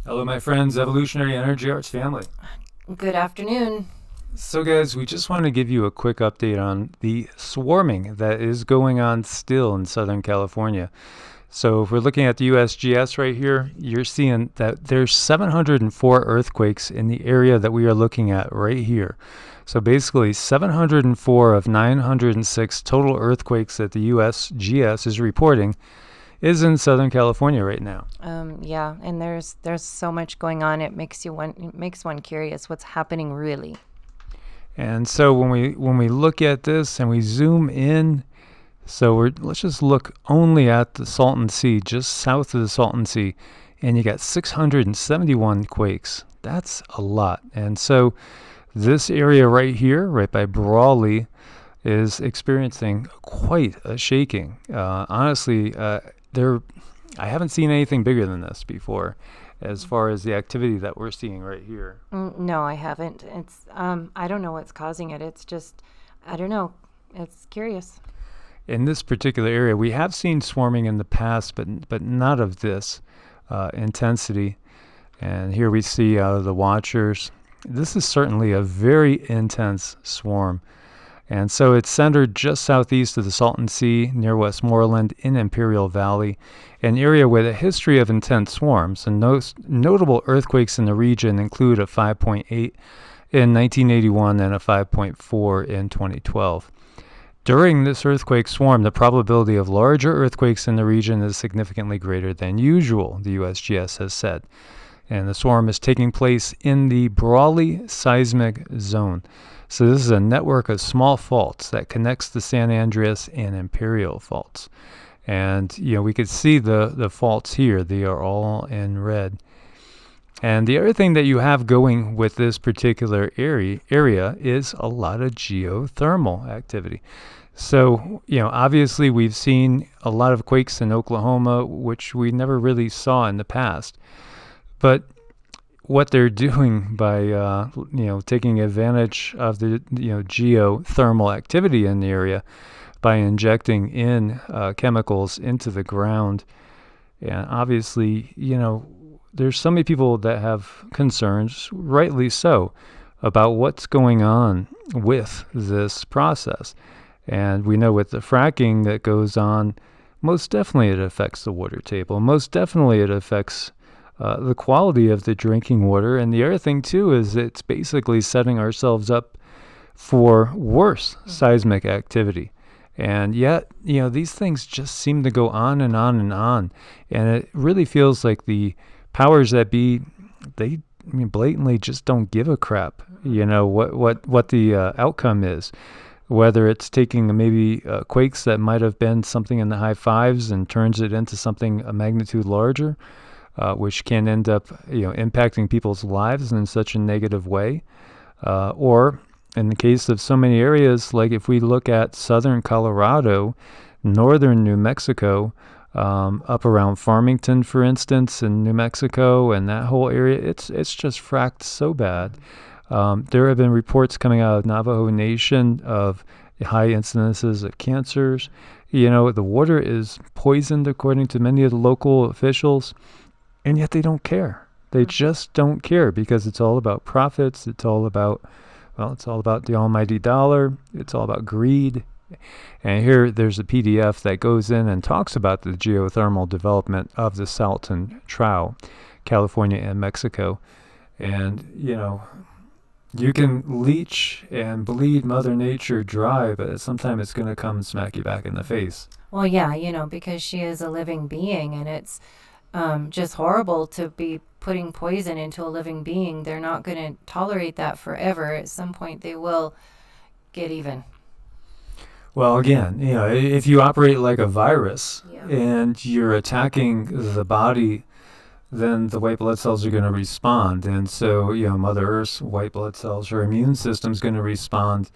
Hello, my friends, Evolutionary Energy Arts family. Good afternoon. So, guys, we just want to give you a quick update on the swarming that is going on still in Southern California. So, if we're looking at the USGS right here, you're seeing that there's 704 earthquakes in the area that we are looking at right here. So, basically, 704 of 906 total earthquakes that the USGS is reporting is in Southern California right now. Yeah, and there's so much going on. It makes one curious what's happening really. And so when we look at this and we zoom in, let's just look only at the Salton Sea, just south of the Salton Sea, and you got 671 quakes. That's a lot. And so this area right here, right by Brawley, is experiencing quite a shaking. Honestly, I haven't seen anything bigger than this before, as far as the activity that we're seeing right here. No, I haven't. I don't know what's causing it. It's just I don't know. It's curious. In this particular area, we have seen swarming in the past, but not of this intensity. And here we see out of the watchers. This is certainly a very intense swarm. And so it's centered just southeast of the Salton Sea, near Westmoreland in Imperial Valley, an area with a history of intense swarms. And notable earthquakes in the region include a 5.8 in 1981 and a 5.4 in 2012. During this earthquake swarm, the probability of larger earthquakes in the region is significantly greater than usual, the USGS has said. And the swarm is taking place in the Brawley seismic zone. So this is a network of small faults that connects the San Andreas and Imperial faults. And, we could see the faults here. They are all in red. And the other thing that you have going with this particular area is a lot of geothermal activity. So, obviously we've seen a lot of quakes in Oklahoma, which we never really saw in the past. But what they're doing by, taking advantage of the, geothermal activity in the area by injecting in chemicals into the ground. And obviously, there's so many people that have concerns, rightly so, about what's going on with this process. And we know with the fracking that goes on, most definitely it affects the water table. Most definitely it affects the quality of the drinking water. And the other thing, too, is it's basically setting ourselves up for worse seismic activity. And yet, these things just seem to go on and on and on. And it really feels like the powers that be, they blatantly just don't give a crap, what the outcome is. Whether it's taking maybe quakes that might have been something in the high fives and turns it into something a magnitude larger, which can end up, impacting people's lives in such a negative way. Or in the case of so many areas, like if we look at southern Colorado, northern New Mexico, up around Farmington, for instance, in New Mexico, and that whole area, it's just fracked so bad. There have been reports coming out of Navajo Nation of high incidences of cancers. The water is poisoned, according to many of the local officials, and yet they don't care. They just don't care because it's all about profits. It's all about the almighty dollar. It's all about greed. And here there's a PDF that goes in and talks about the geothermal development of the Salton Trough, California and Mexico. And, you can leech and bleed Mother Nature dry, but sometime it's going to come and smack you back in the face. Well, yeah, because she is a living being, and it's just horrible to be putting poison into a living being. They're not going to tolerate that forever. At some point, they will get even. Well, again, if you operate like a virus Yeah. and you're attacking the body, then the white blood cells are going to respond. And so, Mother Earth's white blood cells, her immune system is going to respond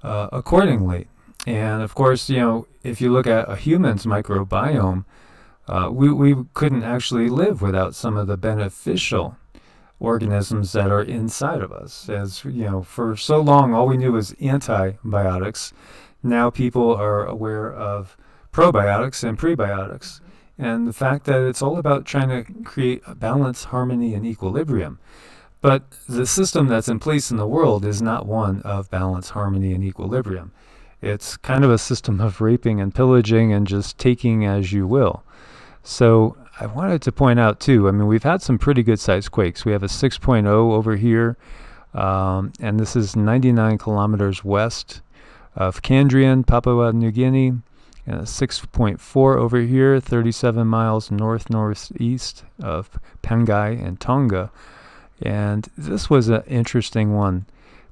accordingly. And of course, if you look at a human's microbiome, we couldn't actually live without some of the beneficial organisms that are inside of us. As for so long, all we knew was antibiotics. Now people are aware of probiotics and prebiotics. and the fact that it's all about trying to create a balance, harmony, and equilibrium. But the system that's in place in the world is not one of balance, harmony, and equilibrium. It's kind of a system of raping and pillaging and just taking as you will. So I wanted to point out too, I mean, we've had some pretty good sized quakes. We have a 6.0 over here, and this is 99 kilometers west of Kandrian, Papua New Guinea, and a 6.4 over here, 37 miles northeast of Pangai and Tonga. And this was an interesting one.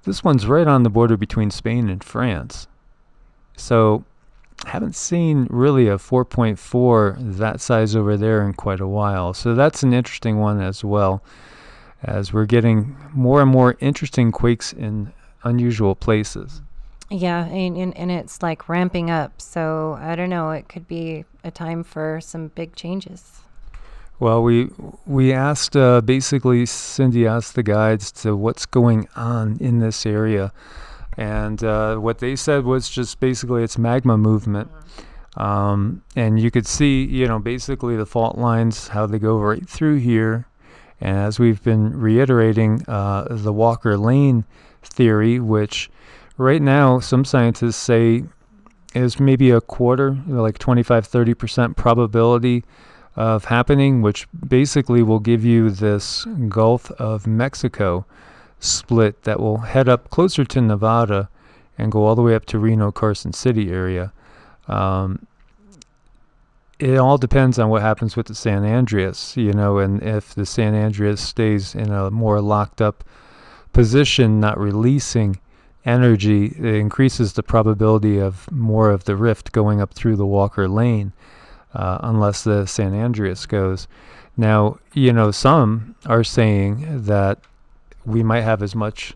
This one's right on the border between Spain and France. So haven't seen really a 4.4 that size over there in quite a while. So that's an interesting one as well, as we're getting more and more interesting quakes in unusual places. Yeah, and it's like ramping up. So I don't know. It could be a time for some big changes. Well, we asked, basically, Cindy asked the guides to what's going on in this area. And what they said was just basically it's magma movement. And you could see, basically the fault lines, how they go right through here. And as we've been reiterating, the Walker Lane theory, which right now some scientists say is maybe a quarter, like 25-30% probability of happening, which basically will give you this Gulf of Mexico split that will head up closer to Nevada and go all the way up to Reno, Carson City area. It all depends on what happens with the San Andreas, and if the San Andreas stays in a more locked up position, not releasing energy, it increases the probability of more of the rift going up through the Walker Lane, unless the San Andreas goes. Now, some are saying that we might have as much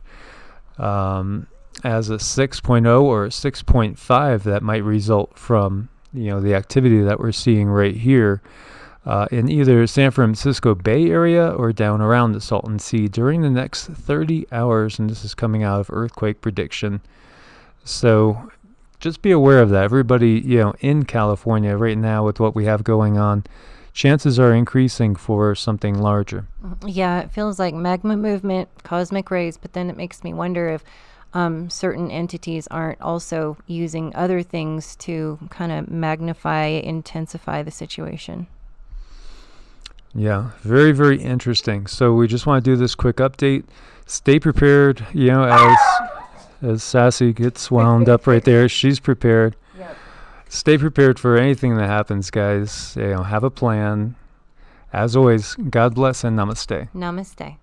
as a 6.0 or a 6.5 that might result from the activity that we're seeing right here in either San Francisco Bay Area or down around the Salton Sea during the next 30 hours. And this is coming out of earthquake prediction. So just be aware of that. Everybody, in California right now with what we have going on, chances are increasing for something larger. Yeah, it feels like magma movement, cosmic rays, but then it makes me wonder if certain entities aren't also using other things to kind of magnify, intensify the situation. Yeah, very, very interesting. So we just want to do this quick update. Stay prepared, as Sassy gets wound up right there. She's prepared. Yep. Stay prepared for anything that happens, guys. Have a plan. As always, God bless and namaste. Namaste.